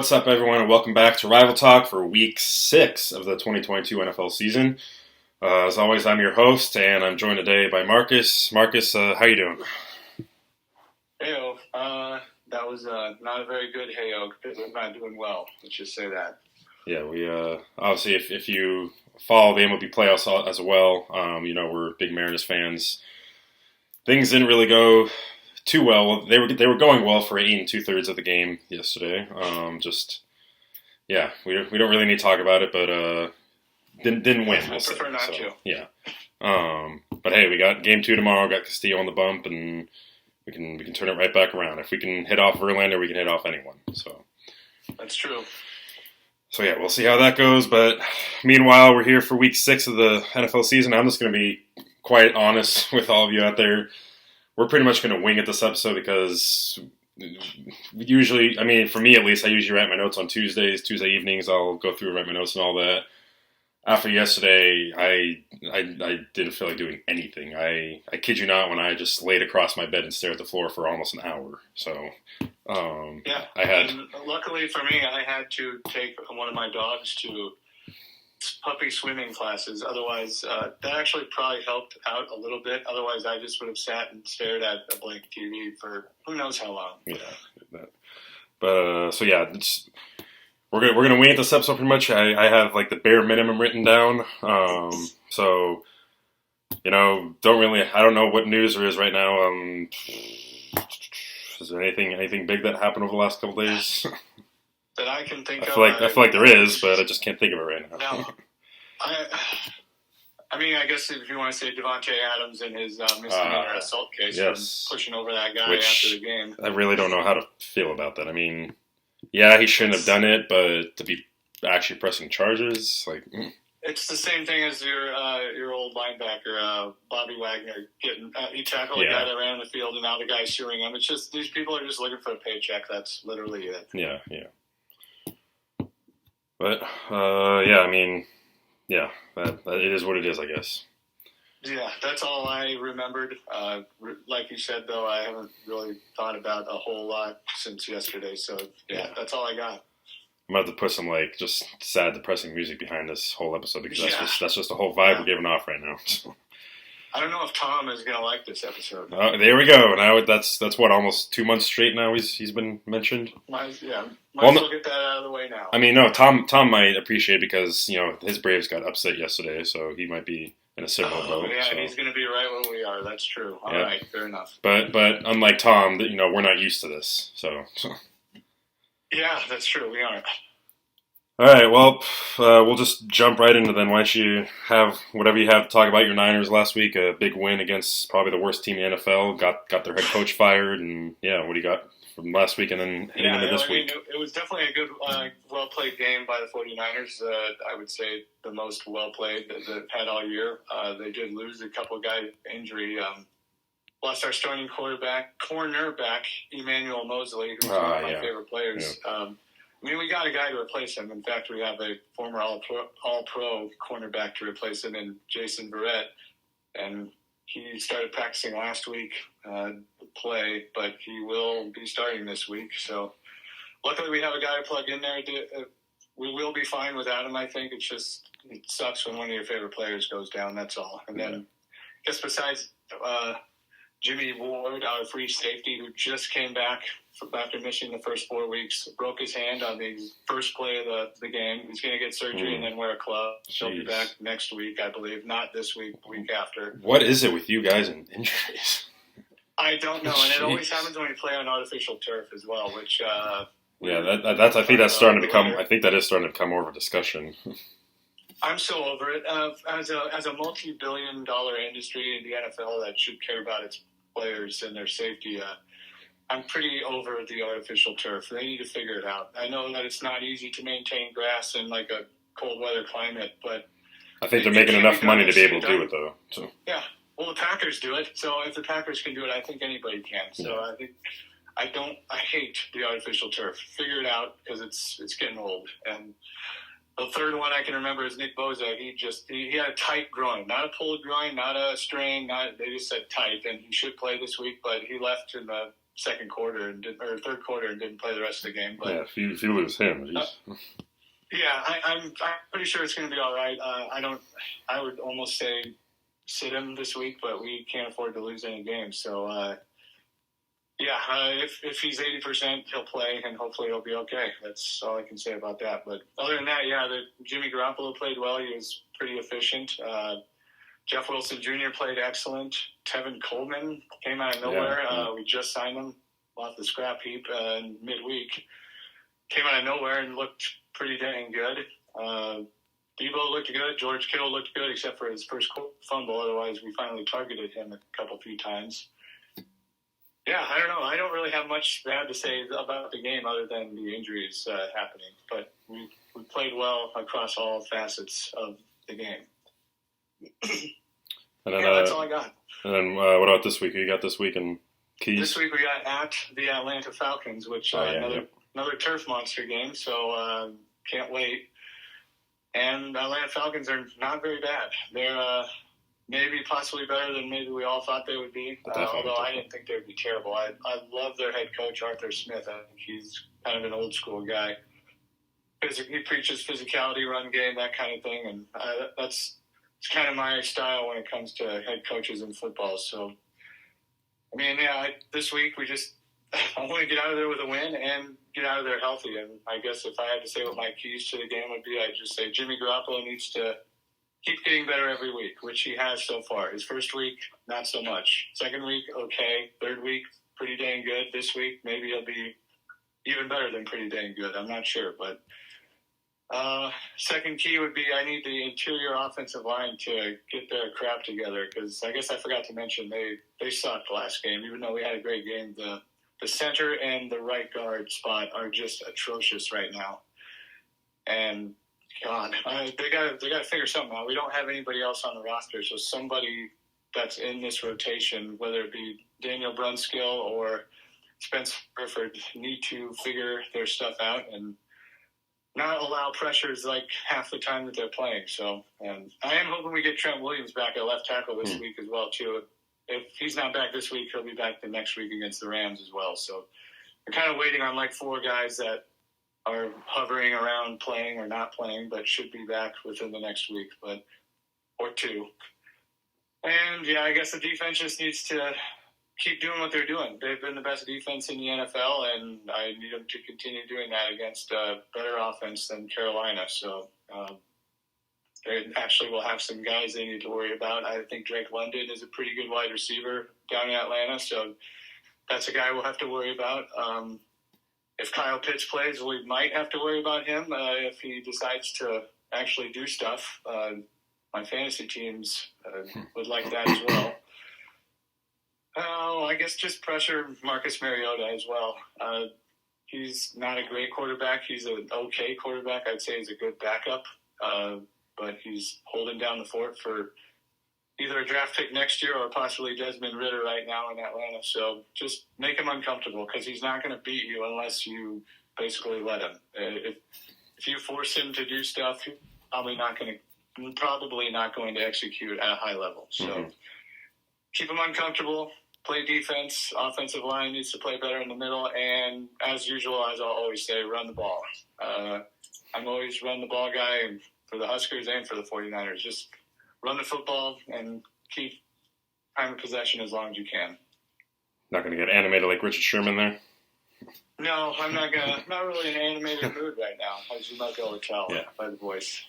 what's up, everyone, and welcome back to Rival Talk for Week 6 of the 2022 NFL season. As always, I'm your host, and I'm joined today by Marcus. Marcus, how you doing? Heyo. That was not a very good heyo because I'm not doing well. Let's just say that. Yeah, we obviously, if you follow the MLB playoffs as well, we're big Mariners fans. Things didn't really go too well. They were going well for 8 2/3 of the game yesterday. We don't really need to talk about it, but didn't win. I prefer not to. Yeah. But hey, we got game 2 tomorrow. Got Castillo on the bump, and we can turn it right back around. If we can hit off Verlander, we can hit off anyone. So that's true. So yeah, we'll see how that goes. But meanwhile, we're here for Week 6 of the NFL season. I'm just going to be quite honest with all of you out there. We're pretty much going to wing it this episode because usually, I mean, for me at least, I usually write my notes on Tuesday evenings. I'll go through and write my notes and all that. After yesterday, I didn't feel like doing anything. I kid you not, when I just laid across my bed and stared at the floor for almost an hour. So, yeah. And luckily for me, I had to take one of my dogs to puppy swimming classes. Otherwise, that actually probably helped out a little bit. Otherwise, I just would have sat and stared at a blank TV for who knows how long. Yeah. We're gonna wing it this episode pretty much. I have like the bare minimum written down. I don't know what news there is right now. Is there anything big that happened over the last couple days? That I can think of. I feel like there is, but I just can't think of it right now. No. I mean, I guess if you want to say Devontae Adams and his misdemeanor assault case, yes, pushing over that guy after the game. I really don't know how to feel about that. I mean, yeah, he shouldn't have done it, but to be actually pressing charges, like... It's the same thing as your old linebacker, Bobby Wagner, he tackled a guy that ran the field, and now the guy's suing him. It's just, these people are just looking for a paycheck. That's literally it. Yeah. But, it is what it is, I guess. Yeah, that's all I remembered. Like you said, though, I haven't really thought about a whole lot since yesterday. So, that's all I got. I'm about to put some, just sad, depressing music behind this whole episode because that's just the whole vibe we're giving off right now. I don't know if Tom is going to like this episode. There we go. Now that's what, almost 2 months straight now he's been mentioned? Might as well get that out of the way now. I mean, no, Tom might appreciate it because, his Braves got upset yesterday, so he might be in a similar boat. Yeah, so. He's going to be right where we are. That's true. All right, fair enough. But unlike Tom, we're not used to this, so. Yeah, that's true. We aren't. All right, well, we'll just jump right into then. Why don't you have whatever you have to talk about your Niners last week? A big win against probably the worst team in the NFL. Got their head coach fired, and what do you got from last week and then heading into this week? It was definitely a good, well-played game by the 49ers. I would say the most well-played that they've had all year. They did lose a couple of guys injury. Lost our starting cornerback, Emmanuel Mosley, who's one of my favorite players. Yeah. We got a guy to replace him. In fact, we have a former All-Pro cornerback to replace him in Jason Verrett. And he started practicing last week play, but he will be starting this week. So luckily we have a guy to plug in there. We will be fine without him, I think. It sucks when one of your favorite players goes down, that's all. And then I guess besides Jimmy Ward, our free safety, who just came back after missing the first 4 weeks, broke his hand on the first play of the game. He's going to get surgery and then wear a glove. He'll be back next week, I believe. Not this week, the week after. What is it with you guys and injuries? I don't know, and it always happens when you play on artificial turf as well, which... I think that's starting to become... I think that is starting to become more of a discussion. I'm so over it. As a multi-billion-dollar industry in the NFL that should care about its players and their safety, I'm pretty over the artificial turf. They need to figure it out. I know that it's not easy to maintain grass in a cold weather climate, but I think they're making enough money to be able to do it, though. So. Yeah, well, the Packers do it. So if the Packers can do it, I think anybody can. So I think I hate the artificial turf. Figure it out because it's getting old. And the third one I can remember is Nick Bosa. He had a tight groin, not a pulled groin, not a strain. They just said tight, and he should play this week. But he left in the second quarter or third quarter and didn't play the rest of the game. But yeah, if you lose him, yeah, I'm pretty sure it's going to be all right. I would almost say sit him this week, but we can't afford to lose any games. So if he's 80%, he'll play, and hopefully he'll be okay. That's all I can say about that. But other than that, Jimmy Garoppolo played well. He was pretty efficient. Jeff Wilson Jr. played excellent. Tevin Coleman came out of nowhere. We just signed him off the scrap heap in midweek. Came out of nowhere and looked pretty dang good. Debo looked good. George Kittle looked good, except for his first fumble. Otherwise, we finally targeted him a few times. Yeah, I don't know. I don't really have much bad to say about the game other than the injuries happening. But we played well across all facets of the game. And then, that's all I got. And then what about this week? Who you got this week in Keys? This week we got at the Atlanta Falcons, which another turf monster game. So can't wait. And Atlanta Falcons are not very bad. They're maybe possibly better than maybe we all thought they would be. Although I didn't think they would be terrible. I love their head coach, Arthur Smith. I think he's kind of an old school guy. He preaches physicality, run game, that kind of thing. And it's kind of my style when it comes to head coaches in football. So, I mean, this week I want to get out of there with a win and get out of there healthy. And I guess if I had to say what my keys to the game would be, I'd just say Jimmy Garoppolo needs to keep getting better every week, which he has so far. His first week, not so much. Second week, okay. Third week, pretty dang good. This week, maybe he'll be even better than pretty dang good. I'm not sure, but second key would be I need the interior offensive line to get their crap together, because I guess I forgot to mention they sucked last game. Even though we had a great game, the center and the right guard spot are just atrocious right now. And God, they got to figure something out. We don't have anybody else on the roster, so somebody that's in this rotation, whether it be Daniel Brunskill or Spencer Grifford, need to figure their stuff out and not allow pressures like half the time that they're playing. So, and I am hoping we get Trent Williams back at left tackle this week as well, too. If he's not back this week, he'll be back the next week against the Rams as well. So we're kind of waiting on like four guys that are hovering around playing or not playing, but should be back within the next week, or two. And I guess the defense just needs to keep doing what they're doing. They've been the best defense in the NFL, and I need them to continue doing that against a better offense than Carolina. So they actually will have some guys they need to worry about. I think Drake London is a pretty good wide receiver down in Atlanta, so that's a guy we'll have to worry about. If Kyle Pitts plays, we might have to worry about him if he decides to actually do stuff. My fantasy teams would like that as well. I guess just pressure Marcus Mariota as well. He's not a great quarterback. He's an okay quarterback. I'd say he's a good backup. But he's holding down the fort for either a draft pick next year or possibly Desmond Ridder right now in Atlanta. So just make him uncomfortable, because he's not going to beat you unless you basically let him. If you force him to do stuff, he's probably not going to execute at a high level. So keep him uncomfortable. Play defense. Offensive line needs to play better in the middle. And as usual, as I'll always say, run the ball. I'm always run the ball guy for the Huskers and for the 49ers. Just run the football and keep time of possession as long as you can. Not going to get animated like Richard Sherman there? No, I'm not really in an animated mood right now, as you might be able to tell by the voice.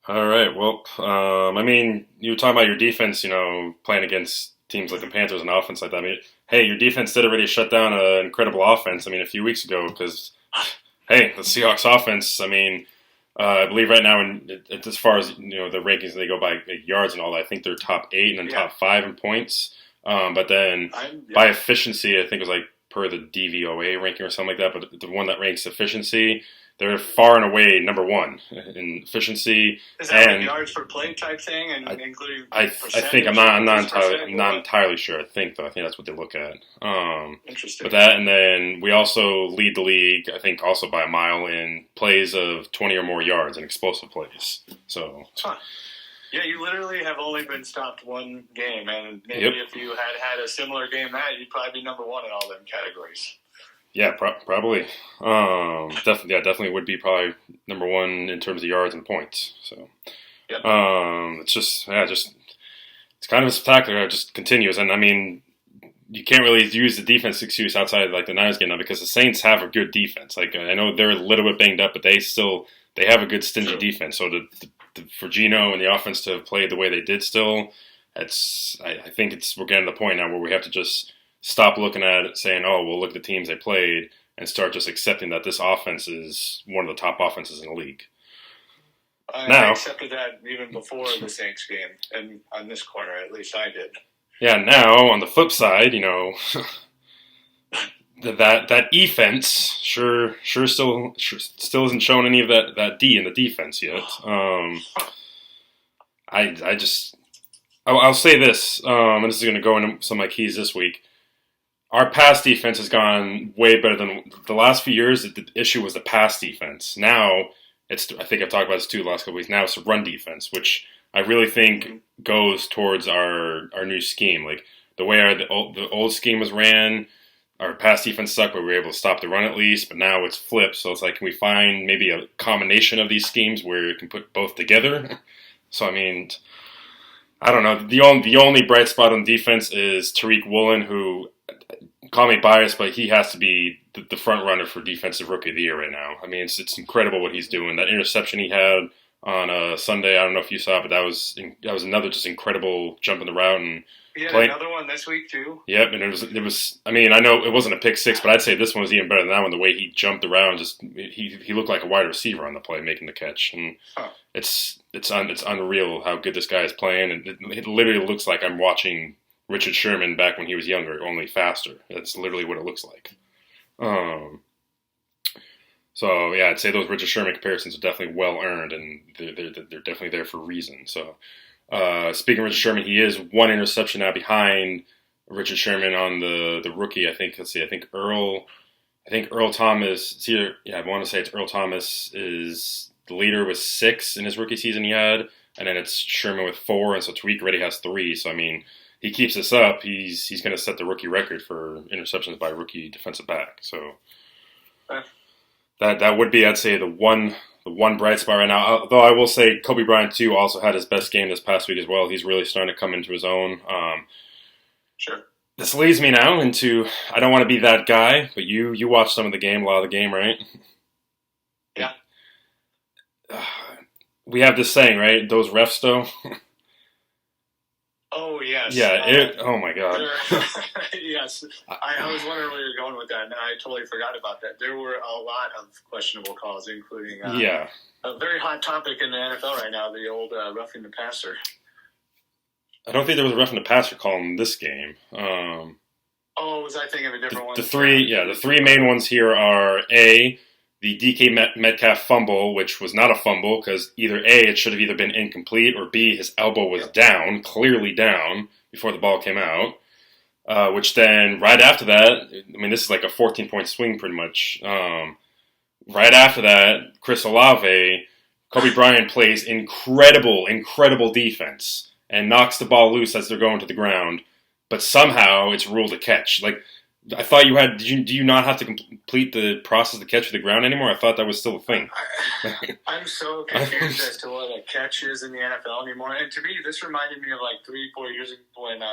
All right. Well, I mean, you were talking about your defense, playing against teams like the Panthers and offense like that. I mean, hey, your defense did already shut down an incredible offense, a few weeks ago, because, hey, the Seahawks offense, I believe right now, as far as, the rankings, they go by yards and all that, I think they're top 8 and then top 5 in points. But then by efficiency, I think it was like per the DVOA ranking or something like that, but the one that ranks efficiency, they're far and away number one in efficiency. Is that like yards per play type thing, and including? I think I'm not entirely sure. I think that's what they look at. Interesting. But that, and then we also lead the league, I think, also by a mile in plays of 20 or more yards and explosive plays. So, Yeah, you literally have only been stopped one game, and maybe if you had a similar game that, you'd probably be number one in all them categories. Yeah, probably. Definitely would be probably number one in terms of yards and points. So, Yep. It's kind of a spectacular. It just continues, and I mean, you can't really use the defense excuse outside like the Niners game now because the Saints have a good defense. Like I know they're a little bit banged up, but they have a good stingy defense. So for Geno and the offense to play the way they did still, I think we're getting to the point now where we have to just stop looking at it saying, oh, we'll look at the teams they played and start just accepting that this offense is one of the top offenses in the league. I accepted that even before the Saints game, and on this corner, at least I did. Yeah, now on the flip side, that offense sure still hasn't shown any of that D in the defense yet. I'll say this, and this is going to go into some of my keys this week. Our pass defense has gone way better than the last few years. The issue was the pass defense. Now I think I've talked about this too the last couple weeks. Now it's the run defense, which I really think goes towards our new scheme. Like the way the old scheme was ran, our pass defense sucked, but we were able to stop the run at least. But now it's flipped, so it's like, can we find maybe a combination of these schemes where you can put both together? So I mean, I don't know. The only bright spot on defense is Tariq Woolen, who, call me biased, but he has to be the front runner for Defensive Rookie of the Year right now. I mean, it's incredible what he's doing. That interception he had on Sunday, I don't know if you saw it, but that was another just incredible jump in the route. And he had another one this week too. Yep, and it was. I mean, I know it wasn't a pick six, but I'd say this one was even better than that one. The way he jumped around, he looked like a wide receiver on the play, making the catch, and it's unreal how good this guy is playing, and it literally looks like I'm watching Richard Sherman back when he was younger, only faster. That's literally what it looks like. So yeah, I'd say those Richard Sherman comparisons are definitely well earned, and they're definitely there for a reason. So, speaking of Richard Sherman, he is one interception now behind Richard Sherman on the rookie. I think Earl Thomas. I want to say it's Earl Thomas is the leader with 6 in his rookie season he had, and then it's Sherman with 4, and so Tariq already has 3. So I mean, he keeps this up, he's going to set the rookie record for interceptions by a rookie defensive back. So that would be, I'd say, the one bright spot right now. Though I will say Kobe Bryant too also had his best game this past week as well. He's really starting to come into his own. Sure. This leads me now into, I don't want to be that guy, but you watched some of the game, a lot of the game, right? Yeah. We have this saying, right? Those refs, though. Oh, yes. Yeah, oh my God. Yes. I was wondering where you're going with that, and I totally forgot about that. There were a lot of questionable calls, including a very hot topic in the NFL right now, the old roughing the passer. I don't think there was a roughing the passer call in this game. Was I thinking of a different one? The three main ones here are A, the DK Metcalf fumble, which was not a fumble because either A, it should have either been incomplete, or B, his elbow was down, clearly down, before the ball came out. Which then, right after that, I mean, this is like a 14-point swing pretty much. Right after that, Chris Olave, Kobe Bryant plays incredible defense and knocks the ball loose as they're going to the ground, but somehow it's ruled a catch. Like, I thought you had. Do you not have to complete the process to catch to the ground anymore? I thought that was still a thing. I'm so confused as to what a catch is in the NFL anymore. And to me, this reminded me of like 3-4 years ago when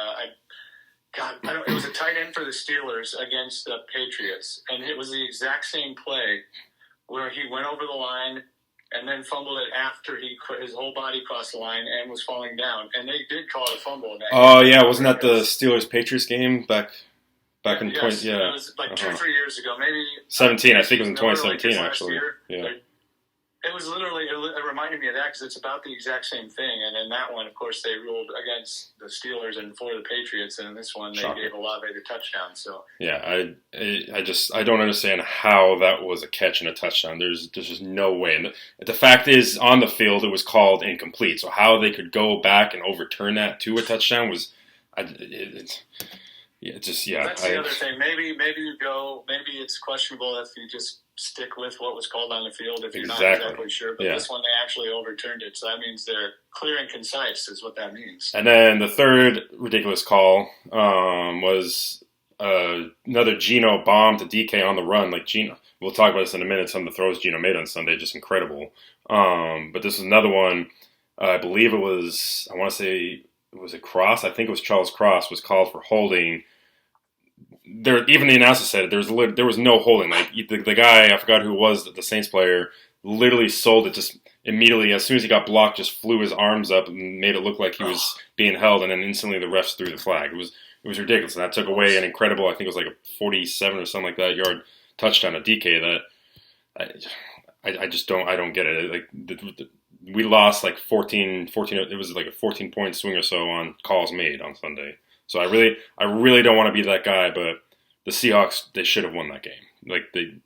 it was a tight end for the Steelers against the Patriots, and it was the exact same play where he went over the line and then fumbled it after his whole body crossed the line and was falling down. And they did call it a fumble in that game. Oh yeah, wasn't that the Steelers-Patriots game back in It was like 2-3 years ago, maybe 17. I think it was in 2017 actually. Yeah. It was literally, it reminded me of that because it's about the exact same thing. And in that one, of course, they ruled against the Steelers and for the Patriots. And in this one, they gave Olave the touchdown. So yeah, I don't understand how that was a catch and a touchdown. There's just no way. And the fact is, on the field, it was called incomplete. So how they could go back and overturn that to a touchdown was, That's the other thing. Maybe it's questionable if you just stick with what was called on the field if you're not Exactly. exactly sure. But this one, they actually overturned it. So that means they're clear and concise is what that means. And then the third ridiculous call was another Geno bomb to DK on the run. Like Geno, we'll talk about this in a minute. Some of the throws Geno made on Sunday, just incredible. But this is another one. I believe it was, I want to say, it was a Cross. I think it was Charles Cross was called for holding. Even the announcer said it. There was no holding. Like the guy, I forgot who it was, the Saints player, literally sold it just immediately. As soon as he got blocked, just flew his arms up and made it look like he was being held. And then instantly the refs threw the flag. It was ridiculous. And that took away an incredible, I think it was like a 47 or something like that yard touchdown to DK. That I just don't get it. Like we lost like 14. It was like a 14-point swing or so on calls made on Sunday. So I really don't want to be that guy, but the Seahawks, they should have won that game. Like they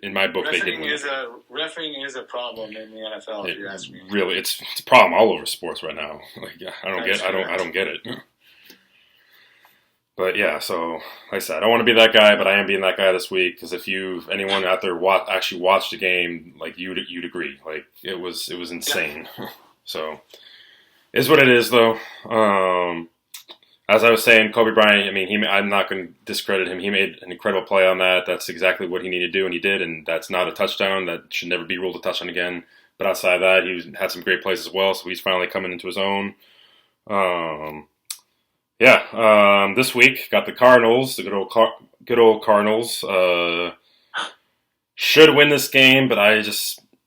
in my book, they didn't win. Refereeing is a problem in the NFL. If you ask me, really, it's a problem all over sports right now. Like I don't get it. But yeah, so like I said, I don't want to be that guy, but I am being that guy this week because if anyone out there actually watched the game, like you'd agree, like it was insane. Yeah. So is what it is, though. As I was saying, Kobe Bryant, I mean, I'm not going to discredit him. He made an incredible play on that. That's exactly what he needed to do, and he did, and that's not a touchdown. That should never be ruled a touchdown again. But outside of that, he had some great plays as well, so he's finally coming into his own. This week, got the Cardinals, the good old Cardinals. Should win this game, but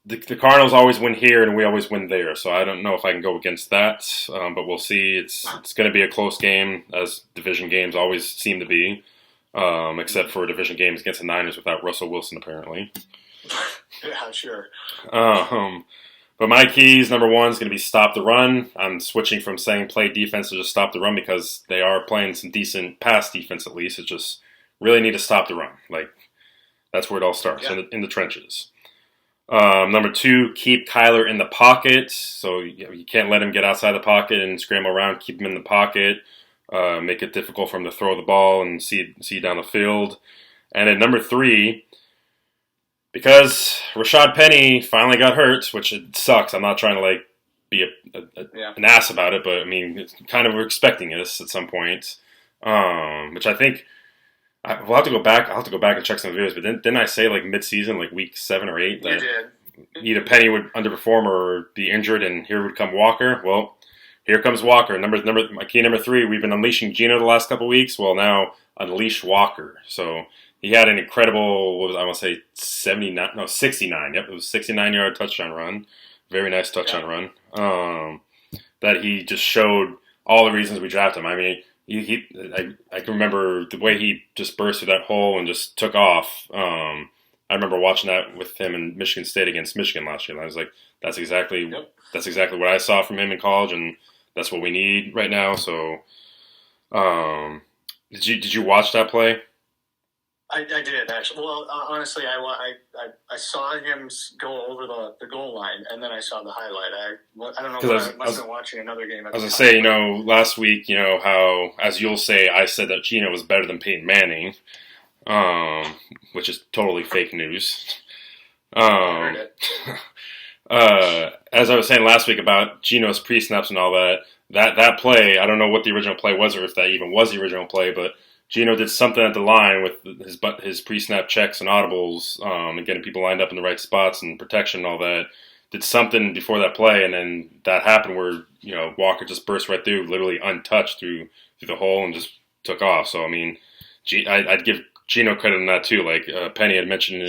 the Cardinals always win here, and we always win there. So I don't know if I can go against that, but we'll see. It's going to be a close game, as division games always seem to be, except for division games against the Niners without Russell Wilson, apparently. Yeah, sure. But my keys, number one, is going to be stop the run. I'm switching from saying play defense to just stop the run because they are playing some decent pass defense at least. It's just really need to stop the run. Like, that's where it all starts, in the trenches. Number two, keep Kyler in the pocket. So you can't let him get outside the pocket and scramble around. Keep him in the pocket. Make it difficult for him to throw the ball and see down the field. And then number three, because Rashad Penny finally got hurt, which it sucks. I'm not trying to be an ass about it, but I mean, it's kind of we're expecting this at some point. Which I think we'll have to go back. I'll have to go back and check some videos. But didn't I say mid-season, week 7 or 8, that either Penny would underperform or be injured, and here would come Walker? Well, here comes Walker. My key number 3. We've been unleashing Geno the last couple of weeks. Well, now unleash Walker. So he had an incredible, 69. Yep, it was a 69-yard touchdown run. Very nice touchdown run. That he just showed all the reasons we drafted him. I mean, I can remember the way he just burst through that hole and just took off. I remember watching that with him in Michigan State against Michigan last year. And I was like, that's exactly what I saw from him in college, and that's what we need right now. So, did you watch that play? I did, actually. Well, honestly, I saw him go over the goal line, and then I saw the highlight. I don't know if I wasn't watching another game. I was going to say, last week, how, as you'll say, I said that Geno was better than Peyton Manning, which is totally fake news. I heard it. As I was saying last week about Geno's pre-snaps and all that play, I don't know what the original play was or if that even was the original play, but Geno did something at the line with his pre-snap checks and audibles and getting people lined up in the right spots and protection and all that. Did something before that play, and then that happened where Walker just burst right through, literally untouched through the hole and just took off. So I mean, I'd give Geno credit on that too. Like Penny had mentioned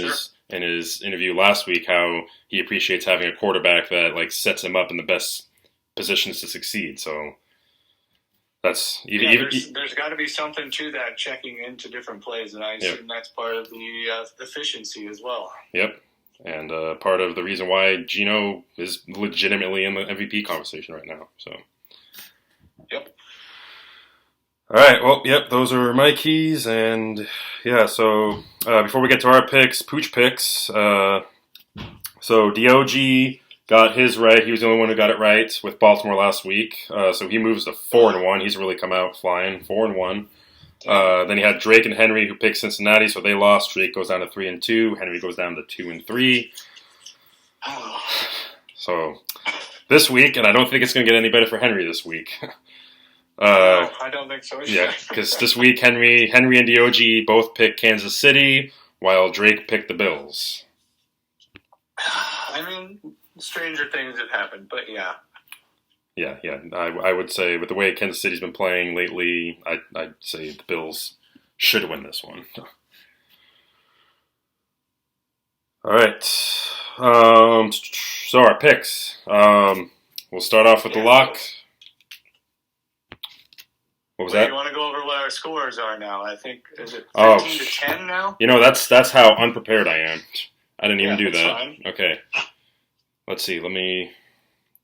in his interview last week, how he appreciates having a quarterback that sets him up in the best positions to succeed. So. There's got to be something to that, checking into different plays, and I assume that's part of the efficiency as well. Yep, and part of the reason why Geno is legitimately in the MVP conversation right now. So, yep. All right, well, yep, those are my keys, and so before we get to our picks, Pooch picks, so DOG got his right. He was the only one who got it right with Baltimore last week. So he moves to 4-1. He's really come out flying, 4-1. Then you had Drake and Henry who picked Cincinnati, so they lost. Drake goes down to 3-2. Henry goes down to 2-3. So this week, and I don't think it's going to get any better for Henry this week. No, I don't think so. Yeah, because this week Henry and Diogi both picked Kansas City, while Drake picked the Bills. I mean, stranger things have happened, but yeah. Yeah. I would say with the way Kansas City's been playing lately, I'd say the Bills should win this one. All right. So our picks. We'll start off with the lock. What was that? You want to go over what our scores are now? I think, is it 15 to 10 now? That's how unprepared I am. I didn't even do that. Fine. Okay. Let's see.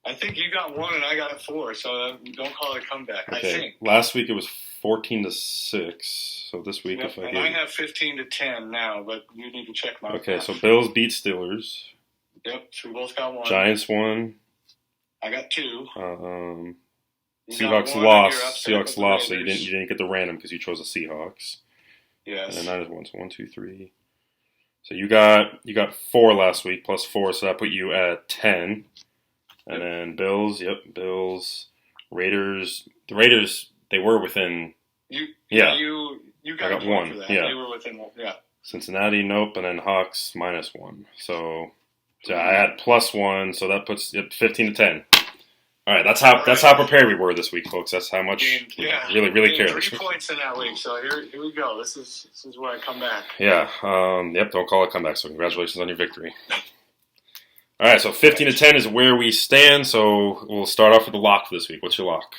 I think you got 1 and I got 4, so don't call it a comeback. Okay. I think. Last week it was 14 to 6. So this week, I have 15 to 10 now, but you need to check my. Okay, so Bills beat Steelers. Yep, so we both got 1. Giants won. I got 2. Seahawks lost. Seahawks lost, so you didn't get the random because you chose the Seahawks. Yes. And then Niners won. So 1, 2, 3. So you got 4 last week plus 4, so that put you at 10. And then Bills, Raiders. The Raiders, they were within. You got, I got 1. For that. Yeah. They were within 1. Yeah. Cincinnati, nope, and then Hawks -1. So I had +1, so that puts it 15 to 10. All right, that's how prepared we were this week, folks. That's how much really care. 3 points in that week, so here we go. This is where I come back. Yeah. Don't call it comeback. So congratulations on your victory. All right, so 15 to 10 is where we stand. So we'll start off with the lock this week. What's your lock?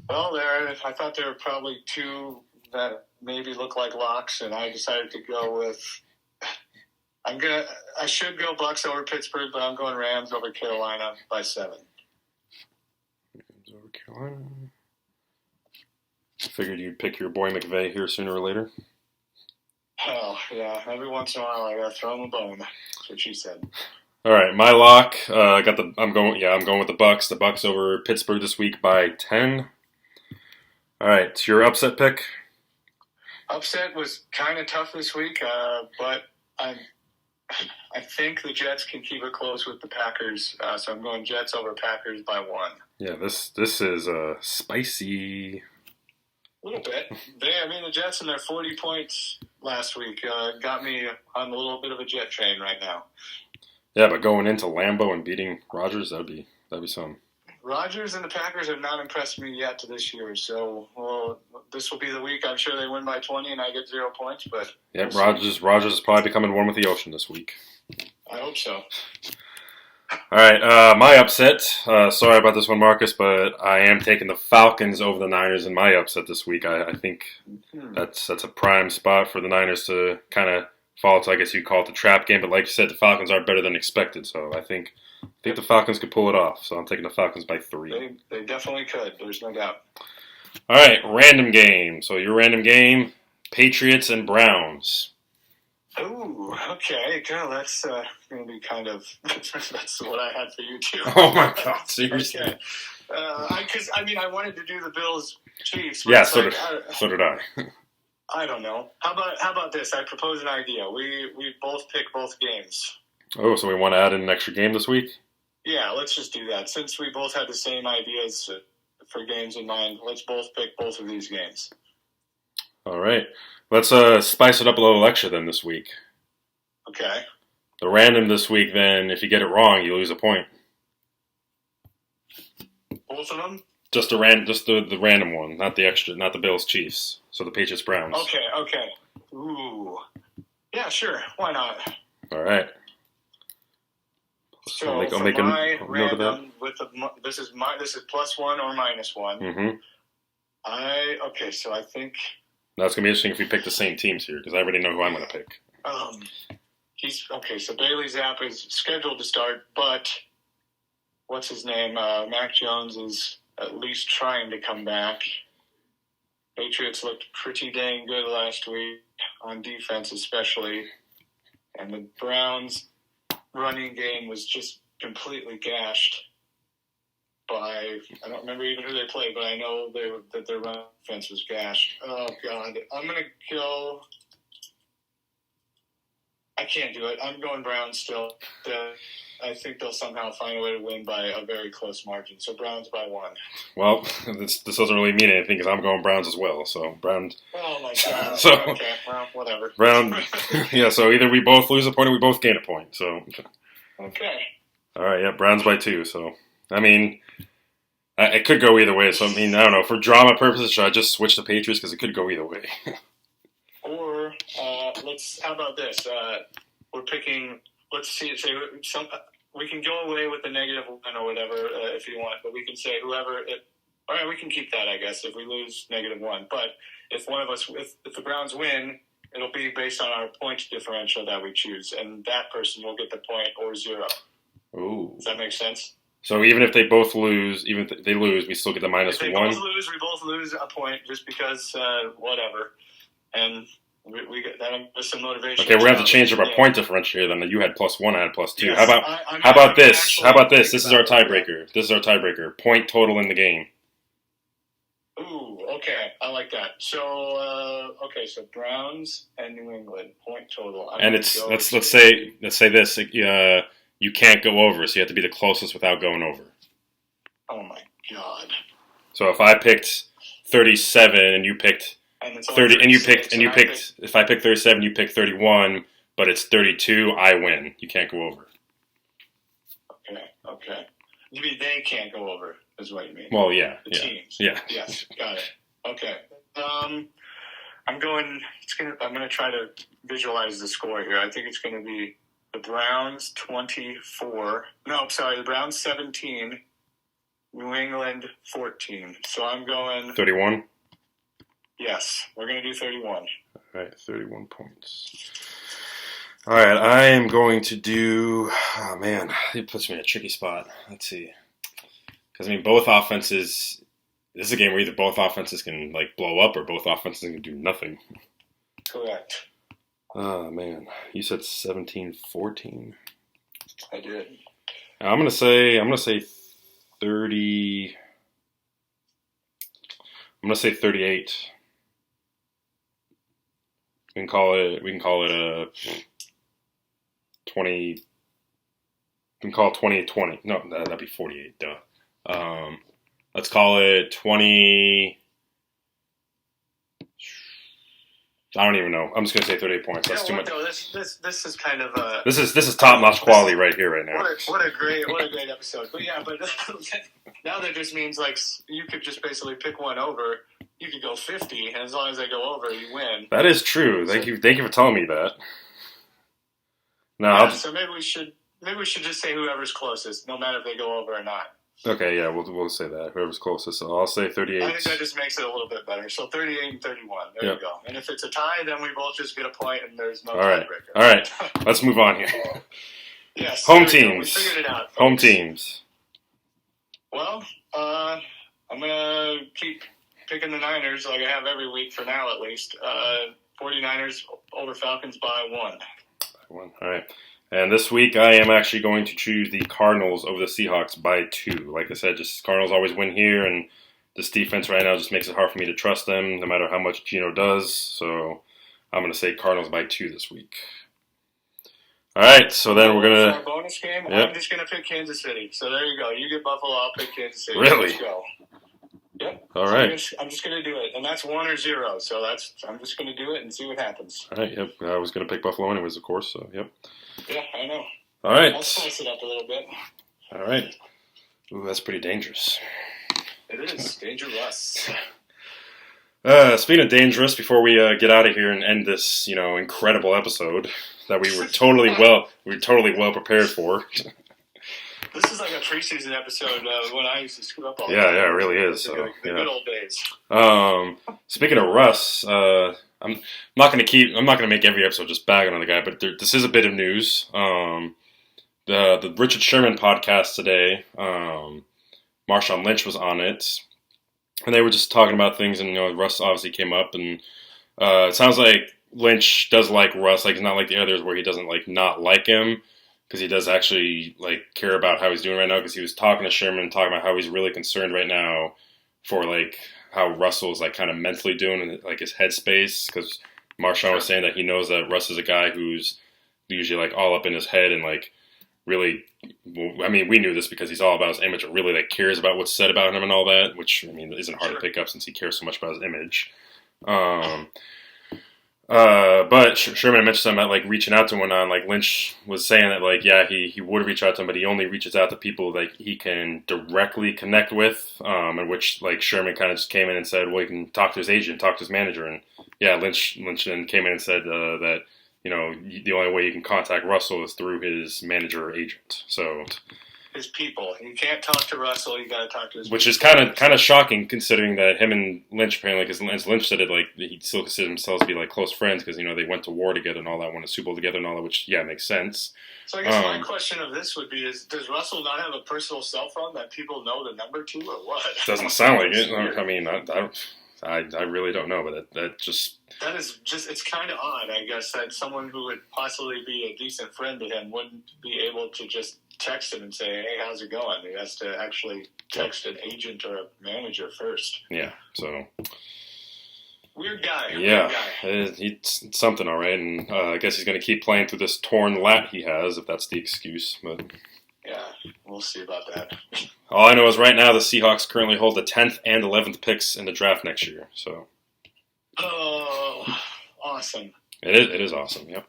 Well, I thought there were probably 2 that maybe look like locks, and I decided to go with. I should go Bucks over Pittsburgh, but I'm going Rams over Carolina by 7. Over Carolina. Figured you'd pick your boy McVay here sooner or later. Oh yeah, every once in a while I gotta throw him a bone. That's what she said. All right, my lock. I'm going with the Bucks. The Bucks over Pittsburgh this week by 10. All right, it's your upset pick. Upset was kind of tough this week, but I think the Jets can keep it close with the Packers, so I'm going Jets over Packers by 1. Yeah, this is spicy. A little bit. The Jets and their 40 points last week got me on a little bit of a jet train right now. Yeah, but going into Lambeau and beating Rodgers, that'd be something. Rodgers and the Packers have not impressed me yet to this year, so this will be the week. I'm sure they win by 20 and I get 0 points, but yeah, Rodgers is probably becoming one with the ocean this week. I hope so. All right, my upset. Sorry about this one, Marcus, but I am taking the Falcons over the Niners in my upset this week. I think that's a prime spot for the Niners to kind of fall to. I guess you'd call it the trap game, but like you said, the Falcons are better than expected, so I think the Falcons could pull it off. So I'm taking the Falcons by 3. They definitely could. There's no doubt. All right, random game. So your random game: Patriots and Browns. Ooh, okay. Girl, that's going to be kind of that's what I had for you too. Oh my God, seriously. Okay. Because I wanted to do the Bills Chiefs. Yeah, so did I. I don't know. How about this? I propose an idea. We both pick both games. Oh, so we want to add in an extra game this week? Yeah, let's just do that. Since we both had the same ideas for games in mind, let's both pick both of these games. All right. Let's spice it up a little extra then this week. Okay. The random this week, then, if you get it wrong, you lose a point. Both of them? Just the random one, not the extra, not the Bills Chiefs. So the Patriots Browns. Okay. Ooh. Yeah, sure. Why not? All right. So I'll make my a random note of that. This is +1 or -1. Mm-hmm. So I think that's gonna be interesting if we pick the same teams here because I already know who I'm gonna pick. So Bailey Zapp is scheduled to start, but what's his name? Mac Jones is at least trying to come back. Patriots looked pretty dang good last week on defense, especially, and the Browns' running game was just completely gashed. by, I don't remember even who they played, but I know that their run defense was gashed. Oh, God. I'm going to go. I can't do it. I'm going Browns still. I think they'll somehow find a way to win by a very close margin. So Browns by 1. Well, this doesn't really mean anything because I'm going Browns as well. So Browns. Oh my God. So okay, well, whatever. Brown. Yeah. So either we both lose a point or we both gain a point. So. Okay. All right. Yeah. Browns by 2. So I mean, it could go either way. So I mean, I don't know. For drama purposes, should I just switch the Patriots because it could go either way? Or how about this? We're picking. Let's say we can go away with the -1 or whatever if you want, but we can say whoever. All right, we can keep that, I guess, if we lose -1. But if one of us, if the Browns win, it'll be based on our point differential that we choose, and that person will get the point or 0. Ooh. Does that make sense? So even if they both lose, even if they lose, we still get the -1. If they both lose, we both lose a point just because whatever, and. We get that with some motivation. Okay, we're going to have to change up our point differential here. Then you had +1, I had +2. Yes, How about this? How about this? This is our tiebreaker. This is our tiebreaker. Point total in the game. Ooh, okay, I like that. So so Browns and New England point total. And it's let's say this. You can't go over, so you have to be the closest without going over. Oh my God! So if I picked 37 and you picked 30, and you picked. If I pick 37, you pick 31, but it's 32. I win. You can't go over. Okay. You mean they can't go over? Is what you mean? Well, yeah. The teams. Yeah. Yes. Got it. Okay. I'm going to try to visualize the score here. I think it's going to be the Browns 24. No, sorry, the Browns 17. New England 14. So I'm going 31. Yes, we're going to do 31. All right, 31 points. All right, I am going to do... Oh, man, it puts me in a tricky spot. Let's see. Because, I mean, both offenses... This is a game where either both offenses can, blow up or both offenses can do nothing. Correct. Oh, man. You said 17-14. I did. I'm going to say 30... I'm going to say 38. We can call it a 20. We can call it 20-20. No, that'd be 48. Duh. Let's call it 20. I don't even know. I'm just gonna say 38 points. That's too much. No, this is kind of a. This is top notch quality right here, right now. What a great episode. But yeah, but now that just means you could just basically pick one over. You could go 50, and as long as they go over, you win. That is true. Thank you for telling me that. Now, so maybe we should just say whoever's closest, no matter if they go over or not. Okay, yeah, we'll say that. Whoever's closest. So I'll say 38. I think that just makes it a little bit better. So 38 and 31. There you go. And if it's a tie, then we both just get a point, and there's no tiebreaker. All right. Let's move on here. Yes. Home teams. We figured it out. Folks. Home teams. Well, I'm gonna keep picking the Niners like I have every week for now, at least. 49ers over Falcons by 1. All right. And this week, I am actually going to choose the Cardinals over the Seahawks by 2. Like I said, just Cardinals always win here, and this defense right now just makes it hard for me to trust them, no matter how much Gino does. So I'm going to say Cardinals by 2 this week. All right, so then we're going to... For our bonus game, I'm just going to pick Kansas City. So there you go. You get Buffalo, I'll pick Kansas City. Really? Let's go. Yep. All right. So I'm just going to do it, and that's 1 or 0. So I'm just going to do it and see what happens. All right. Yep. I was going to pick Buffalo anyways, of course. So yep. Yeah, I know. All right. I'll spice it up a little bit. All right. Ooh, that's pretty dangerous. It is dangerous. Speaking of dangerous, before we get out of here and end this, incredible episode that we were totally well prepared for. This is like a preseason episode when I used to screw up all the time. Yeah, it really is. The good old days. Speaking of Russ, I'm not going to make every episode just bagging on the guy, but this is a bit of news. The Richard Sherman podcast today, Marshawn Lynch was on it, and they were just talking about things, and Russ obviously came up, and it sounds like Lynch does like Russ. Like, it's not like the others where he doesn't not like him. because he does actually like care about how he's doing right now. Because he was talking to Sherman, talking about how he's really concerned right now for like how Russell's like kind of mentally doing in like his headspace. Because Marshawn was saying that he knows that Russ is a guy who's usually like all up in his head and like really. I mean, we knew this because he's all about his image and really like cares about what's said about him and all that. Which I mean isn't hard to pick up since he cares so much about his image. But Sherman mentioned something about like reaching out to him on like Lynch was saying that like yeah he would reach out to him, but he only reaches out to people that he can directly connect with. In which like Sherman kind of just came in and said, well, he can talk to his agent, talk to his manager, and yeah, Lynch then came in and said that you know the only way you can contact Russell is through his manager or agent. So. His people. You can't talk to Russell. You got to talk to his. Which people. is kind of shocking considering that him and Lynch apparently, because as Lynch said it, like he still considered themselves to be like close friends because you know they went to war together and all that, won a Super Bowl together and all that. Which yeah makes sense. So I guess my question of this would be: does Russell not have a personal cell phone that people know the number to, or what? Doesn't sound like it. I mean, I really don't know, but that is just it's kind of odd, I guess, that someone who would possibly be a decent friend to him wouldn't be able to just text him and say, hey, how's it going? He has to actually text an agent or a manager first. Yeah, so. Weird guy. Yeah, he's something, all right. And I guess he's going to keep playing through this torn lat he has, if that's the excuse. But yeah, we'll see about that. All I know is right now the Seahawks currently hold the 10th and 11th picks in the draft next year. So. Oh, awesome. It is awesome, yep.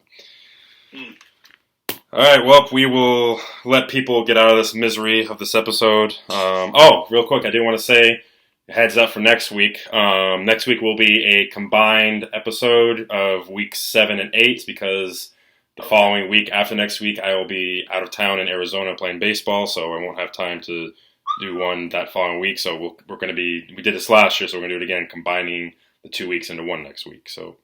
All right, well, we will let people get out of this misery of this episode. Real quick, I do want to say, heads up for next week. Next week will be a combined episode of weeks 7 and 8 because the following week, after next week, I will be out of town in Arizona playing baseball, so I won't have time to do one that following week. So we're going to be, we did this last year, so we're going to do it again, combining the 2 weeks into one next week. So,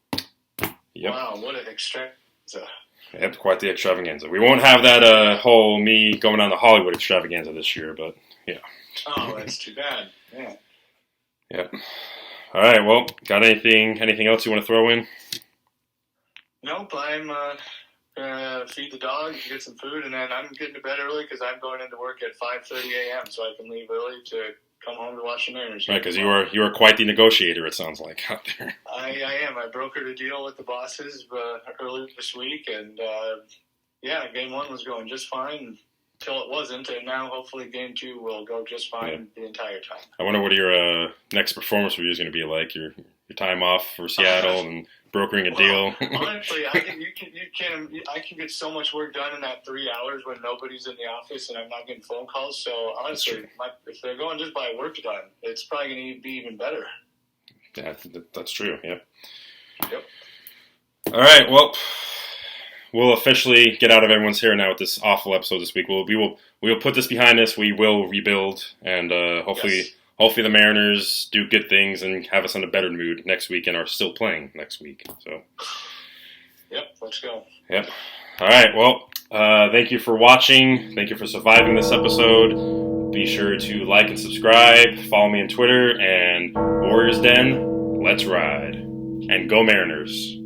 yep. Wow, what an extravaganza. Yep, quite the extravaganza. We won't have that whole me going on the Hollywood extravaganza this year, but yeah. Oh, that's too bad. Yeah. Yep. All right, well, got anything else you want to throw in? Nope, I'm going to feed the dog, get some food, and then I'm getting to bed early because I'm going into work at 5:30 a.m. so I can leave early to come home to watch the Mariners. Right, because you are quite the negotiator, it sounds like, out there. I am. I brokered a deal with the bosses earlier this week, and game 1 was going just fine until it wasn't, and now hopefully game 2 will go just fine the entire time. I wonder what your next performance review is going to be like. Your time off for Seattle and brokering a deal. Honestly, I can get so much work done in that 3 hours when nobody's in the office and I'm not getting phone calls. So honestly, if they're going just by work done, it's probably going to be even better. Yeah, that's true. Yep. Yep. All right. Well, we'll officially get out of everyone's hair now with this awful episode this week. We will put this behind us. We will rebuild, and hopefully the Mariners do good things and have us in a better mood next week and are still playing next week. So. Yep. Let's go. Yep. All right. Well, thank you for watching. Thank you for surviving this episode. Be sure to like and subscribe. Follow me on Twitter and Warriors Den. Let's ride and go Mariners.